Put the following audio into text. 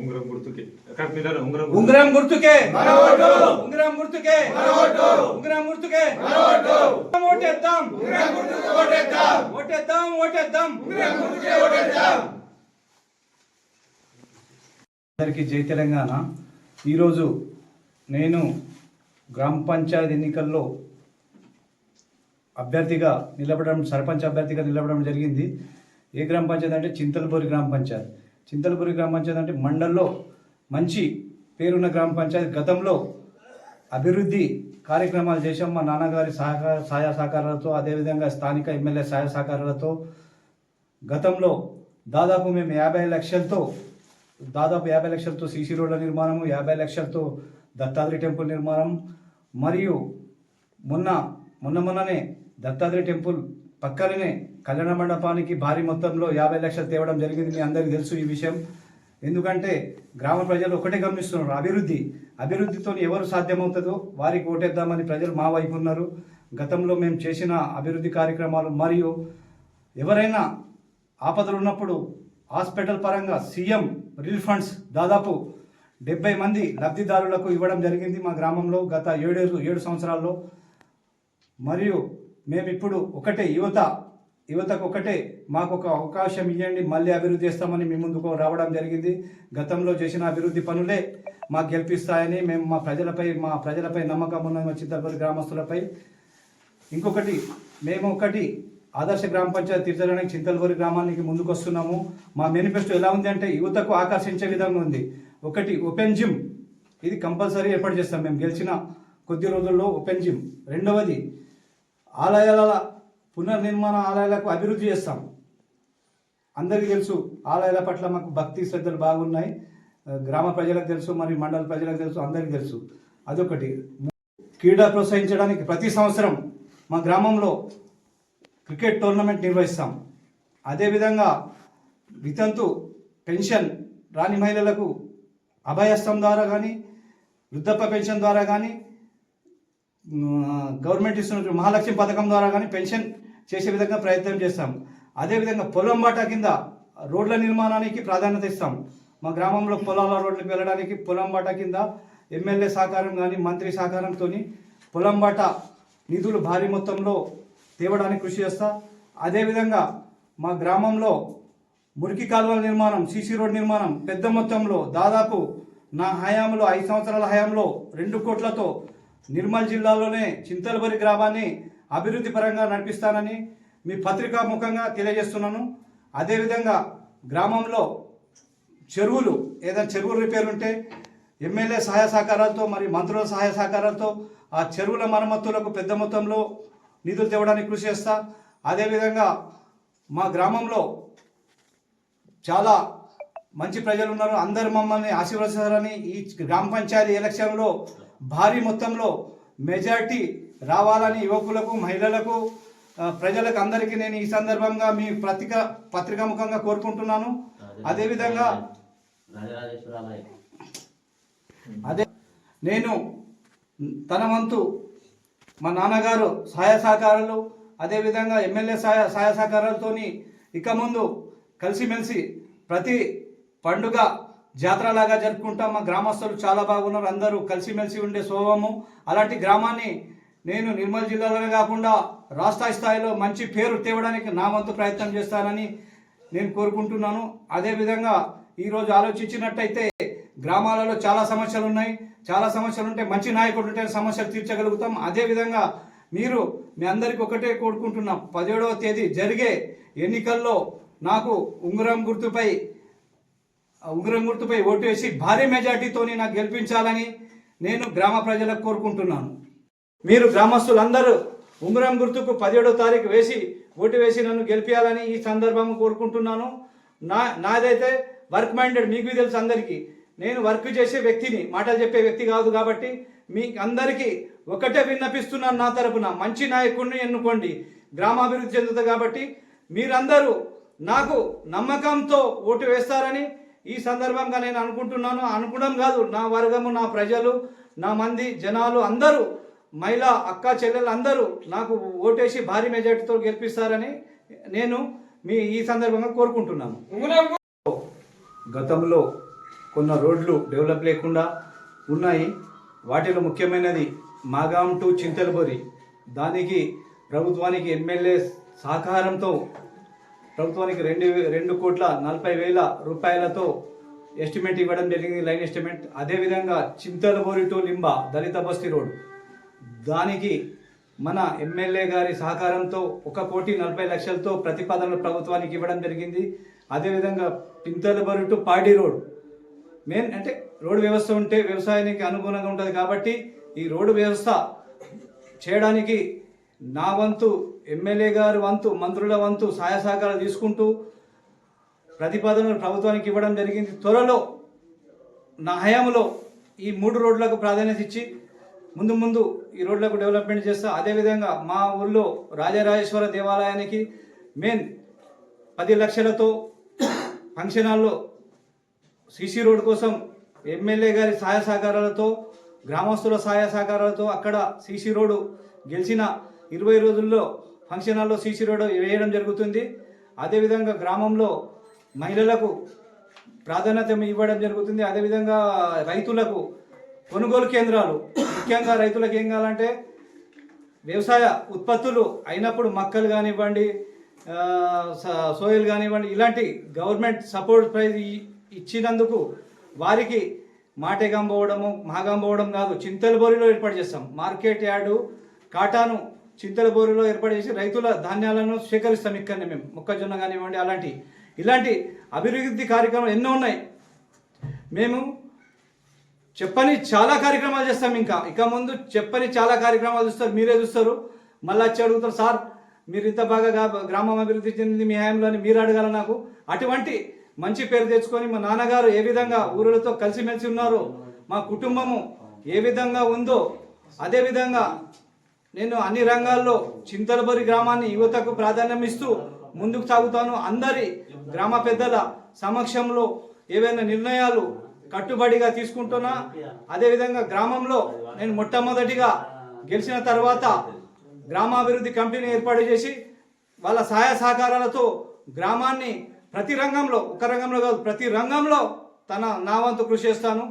ఉంగరం గుర్తుకే ఉంగరం గుర్తుకే ఉంగరం గుర్తుకే ఉంగరం గుర్తుకే ఓటేద్దాం ఓటేద్దాం ఓటేద్దాం. అందరికీ జై తెలంగాణ. ఈరోజు నేను గ్రామ పంచాయతీ ఎన్నికల్లో అభ్యర్థిగా నిలబడడం, సర్పంచ్ అభ్యర్థిగా నిలబడడం జరిగింది. ఏ గ్రామ పంచాయతీ అంటే చింతలపూరి గ్రామ పంచాయతీ. చింతలపూరి గ్రామ పంచాయతీ అంటే మండల్లో మంచి పేరున్న గ్రామ పంచాయతీ. గతంలో అభివృద్ధి కార్యక్రమాలు చేసాం మా నాన్నగారి సహాయ సహకారాలతో, అదేవిధంగా స్థానిక ఎమ్మెల్యే సహాయ సహకారాలతో. గతంలో దాదాపు మేము 50 లక్షలతో సీసీ రోడ్ల నిర్మాణము, 50 లక్షలతో దత్తాత్రేయ టెంపుల్ నిర్మాణం, మరియు మొన్ననే దత్తాత్రేయ టెంపుల్ పక్కనే కళ్యాణ మండపానికి భారీ మొత్తంలో 50 లక్షలు తేవడం జరిగింది. మీ అందరికీ తెలుసు ఈ విషయం. ఎందుకంటే గ్రామ ప్రజలు ఒకటే గమనిస్తున్నారు, అభివృద్ధితో ఎవరు సాధ్యమవుతుందో వారికి ఓటేద్దామని ప్రజలు మా వైపు ఉన్నారు. గతంలో మేము చేసిన అభివృద్ధి కార్యక్రమాలు మరియు ఎవరైనా ఆపదలు ఉన్నప్పుడు హాస్పిటల్ పరంగా సీఎం రిలీఫ్ ఫండ్స్ దాదాపు 70 మంది లబ్ధిదారులకు ఇవ్వడం జరిగింది మా గ్రామంలో గత 7 సంవత్సరాల్లో. మరియు మేము ఇప్పుడు ఒకటే యువతకు ఒకటే మాకు ఒక అవకాశం ఇవ్వండి, మళ్ళీ అభివృద్ధి చేస్తామని మీ ముందుకు రావడం జరిగింది. గతంలో చేసిన అభివృద్ధి పనులే మాకు గెలిపిస్తాయని మేము మా ప్రజలపై నమ్మకం ఉన్న మా చింతలపల్లి గ్రామస్తులపై. ఇంకొకటి, మేము ఆదర్శ గ్రామ పంచాయతీ తీర్చడానికి చింతలపల్లి గ్రామానికి ముందుకు వస్తున్నాము. మా మేనిఫెస్టో ఎలా ఉంది అంటే యువతకు ఆకర్షించే విధంగా ఉంది. ఒకటి, ఓపెన్ జిమ్, ఇది కంపల్సరీ ఏర్పాటు చేస్తాం మేము గెలిచిన కొద్ది రోజుల్లో ఓపెన్ జిమ్. రెండవది, ఆలయాల పునర్నిర్మాణ ఆలయాలకు అభివృద్ధి చేస్తాం. అందరికీ తెలుసు ఆలయాల పట్ల మాకు భక్తి శ్రద్ధలు బాగున్నాయి. గ్రామ ప్రజలకు తెలుసు, మరియు మండల ప్రజలకు తెలుసు, అందరికీ తెలుసు. అదొకటి. క్రీడా ప్రోత్సహించడానికి ప్రతి సంవత్సరం మా గ్రామంలో క్రికెట్ టోర్నమెంట్ నిర్వహిస్తాం. అదేవిధంగా వితంతు పెన్షన్ రాని మహిళలకు అభయహస్తం ద్వారా కానీ, వృద్ధప్య పెన్షన్ ద్వారా కానీ, గవర్నమెంట్ ఇస్తున్న మహాలక్ష్మి పథకం ద్వారా కానీ పెన్షన్ చేసే విధంగా ప్రయత్నం చేస్తాం. అదేవిధంగా పొలం బాట కింద రోడ్ల నిర్మాణానికి ప్రాధాన్యత ఇస్తాం. మా గ్రామంలో పొలాల రోడ్లకు వెళ్ళడానికి పొలం బాట కింద ఎమ్మెల్యే సహకారం కానీ, మంత్రి సహకారంతో పొలం బాట నిధులు భారీ మొత్తంలో తేవడానికి కృషి చేస్తా. అదేవిధంగా మా గ్రామంలో మురికి కాలువల నిర్మాణం, సీసీ రోడ్ నిర్మాణం పెద్ద మొత్తంలో దాదాపు నా హయాంలో 5 సంవత్సరాల హయాంలో 2 కోట్లతో నిర్మల్ జిల్లాలోనే చింతలపల్లి గ్రామాన్ని అభివృద్ధి పరంగా నడిపిస్తానని మీ పత్రికా ముఖంగా తెలియజేస్తున్నాను. అదేవిధంగా గ్రామంలో ఏదైనా చెరువులు రిపేర్ ఉంటే ఎమ్మెల్యే సహాయ సహకారాలతో మరియు మంత్రుల సహాయ సహకారాలతో ఆ చెరువుల మరమ్మతులకు పెద్ద మొత్తంలో నిధులు తేవడానికి కృషి చేస్తా. అదేవిధంగా మా గ్రామంలో చాలా మంచి ప్రజలు ఉన్నారు, అందరు మమ్మల్ని ఆశీర్వదిస్తారని ఈ గ్రామ పంచాయతీ ఎలక్షన్లో భారీ మొత్తంలో మెజార్టీ రావాలని యువకులకు, మహిళలకు, ప్రజలకు అందరికీ నేను ఈ సందర్భంగా మీ పత్రికాముఖంగా కోరుకుంటున్నాను. అదేవిధంగా నేను తన వంతు మా నాన్నగారు సహాయ సహకారాలు, అదేవిధంగా ఎమ్మెల్యే సహాయ సహకారాలతో ఇక ముందు కలిసిమెలిసి ప్రతి పండుగ జాతరలాగా జరుపుకుంటాం. మా గ్రామస్తులు చాలా బాగున్నారు, అందరూ కలిసిమెలిసి ఉండే స్వభావము. అలాంటి గ్రామాన్ని నేను నిర్మల్ జిల్లాలోనే కాకుండా రాష్ట్ర స్థాయిలో మంచి పేరు తేవడానికి నా వంతు ప్రయత్నం చేస్తానని నేను కోరుకుంటున్నాను. అదేవిధంగా ఈరోజు ఆలోచించినట్టయితే గ్రామాలలో చాలా సమస్యలు ఉన్నాయి. చాలా సమస్యలు ఉంటే మంచి నాయకుడు ఉంటే సమస్యలు తీర్చగలుగుతాం. అదేవిధంగా మీ అందరికీ ఒకటే కోరుకుంటున్నాం, 17వ తేదీ జరిగే ఎన్నికల్లో నాకు ఉంగరం గుర్తుపై ఓటు వేసి భారీ మెజార్టీతో నాకు గెలిపించాలని నేను గ్రామ ప్రజలకు కోరుకుంటున్నాను. మీరు గ్రామస్తులందరూ ఉంగరం గుర్తుకు 17వ తారీఖు ఓటు వేసి నన్ను గెలిపించాలని ఈ సందర్భంగా కోరుకుంటున్నాను. నాదైతే వర్క్ మైండెడ్, మీకు తెలుసు అందరికీ. నేను వర్క్ చేసే వ్యక్తిని, మాటలు చెప్పే వ్యక్తి కాదు. కాబట్టి మీ అందరికీ ఒకటే విన్నపిస్తున్నాను, నా తరపున మంచి నాయకుడిని ఎన్నుకోండి, గ్రామాభివృద్ధి చెందుతుంది. కాబట్టి మీరందరూ నాకు నమ్మకంతో ఓటు వేస్తారని ఈ సందర్భంగా నేను అనుకుంటున్నాను. అనుకోవడం కాదు, నా వర్గము, నా ప్రజలు, నా మంది జనాలు అందరూ మహిళా అక్క చెల్లెలు అందరూ నాకు ఓటేసి భారీ మెజార్టీతో గెలిపిస్తారని నేను ఈ సందర్భంగా కోరుకుంటున్నాను. గతంలో కొన్ని రోడ్లు డెవలప్ లేకుండా ఉన్నాయి. వాటిలో ముఖ్యమైనది మాగాం టు చింతలబోరి. దానికి ప్రభుత్వానికి ఎమ్మెల్యే సహకారంతో ప్రభుత్వానికి 2,40,00,000 రూపాయలతో ఎస్టిమేట్ ఇవ్వడం జరిగింది, లైన్ ఎస్టిమేట్. అదేవిధంగా చింతలబోరి టు లింబా దళిత బస్తీ రోడ్, దానికి మన ఎమ్మెల్యే గారి సహకారంతో 1,40,00,000తో ప్రతిపాదనలు ప్రభుత్వానికి ఇవ్వడం జరిగింది. అదేవిధంగా చింతలబోరి టు పాడి రోడ్, మెయిన్ అంటే రోడ్డు వ్యవస్థ ఉంటే వ్యవసాయానికి అనుగుణంగా ఉంటుంది కాబట్టి ఈ రోడ్డు వ్యవస్థ చేయడానికి నా వంతు, ఎమ్మెల్యే గారి వంతు, మంత్రుల వంతు సహాయ సహకారాలు తీసుకుంటూ ప్రతిపాదనలు ప్రభుత్వానికి ఇవ్వడం జరిగింది. త్వరలో నా హయాంలో ఈ 3 రోడ్లకు ప్రాధాన్యత ఇచ్చి ముందు ఈ రోడ్లకు డెవలప్మెంట్ చేస్తా. అదేవిధంగా మా ఊళ్ళో రాజరాజేశ్వర దేవాలయానికి మెయిన్ 10 లక్షలతో ఫంక్షన్ హాల్లో సీసీ రోడ్ కోసం ఎమ్మెల్యే గారి సహాయ సహకారాలతో, గ్రామస్తుల సహాయ సహకారాలతో అక్కడ సీసీ రోడ్డు గెలిచిన 20 రోజుల్లో ఫంక్షన్ హాల్లో సీసీ రోడ్డు వేయడం జరుగుతుంది. అదేవిధంగా గ్రామంలో మహిళలకు ప్రాధాన్యత ఇవ్వడం జరుగుతుంది. అదేవిధంగా రైతులకు కొనుగోలు కేంద్రాలు, ముఖ్యంగా రైతులకు ఏం కావాలంటే వ్యవసాయ ఉత్పత్తులు అయినప్పుడు మక్కలు కానివ్వండి, సోయలు కానివ్వండి, ఇలాంటి గవర్నమెంట్ సపోర్ట్ ప్రైజ్ ఇచ్చినందుకు వారికి మాటేగాం పోవడము, మాగాం పోవడం కాదు, చింతలబోరిలో ఏర్పాటు చేస్తాం. మార్కెట్ యార్డు కాటాను చింతలబోరిలో ఏర్పాటు చేసి రైతుల ధాన్యాలను స్వీకరిస్తాం. ఇక్కడనే మేము మొక్కజొన్న కానివ్వండి, ఇలాంటి అభివృద్ధి కార్యక్రమాలు ఎన్నో ఉన్నాయి. మేము చెప్పని చాలా కార్యక్రమాలు చేస్తాం. ఇక ముందు చెప్పని చాలా కార్యక్రమాలు చూస్తారు, మీరే చూస్తారు. మళ్ళీ వచ్చి అడుగుతారు, సార్ మీరు ఇంత బాగా గ్రామం అభివృద్ధి చెందింది మీ హయాంలో అని మీరు అడగాల నాకు. అటువంటి మంచి పేరు తెచ్చుకొని మా నాన్నగారు ఏ విధంగా ఊరులతో కలిసిమెలిసి ఉన్నారో, మా కుటుంబము ఏ విధంగా ఉందో అదేవిధంగా నేను అన్ని రంగాల్లో చింతలబోరి గ్రామాన్ని యువతకు ప్రాధాన్యం ఇస్తూ ముందుకు సాగుతాను. అందరి గ్రామ పెద్దల సమక్షంలో ఏవైనా నిర్ణయాలు కట్టుబడిగా తీసుకుంటున్నా. అదేవిధంగా గ్రామంలో నేను మొట్టమొదటిగా గెలిచిన తర్వాత గ్రామాభివృద్ధి కమిటీని ఏర్పాటు చేసి వాళ్ళ సహాయ సహకారాలతో గ్రామాన్ని ప్రతి రంగంలో, ఒక రంగంలో కాదు ప్రతి రంగంలో నా వంతు కృషి చేస్తాను.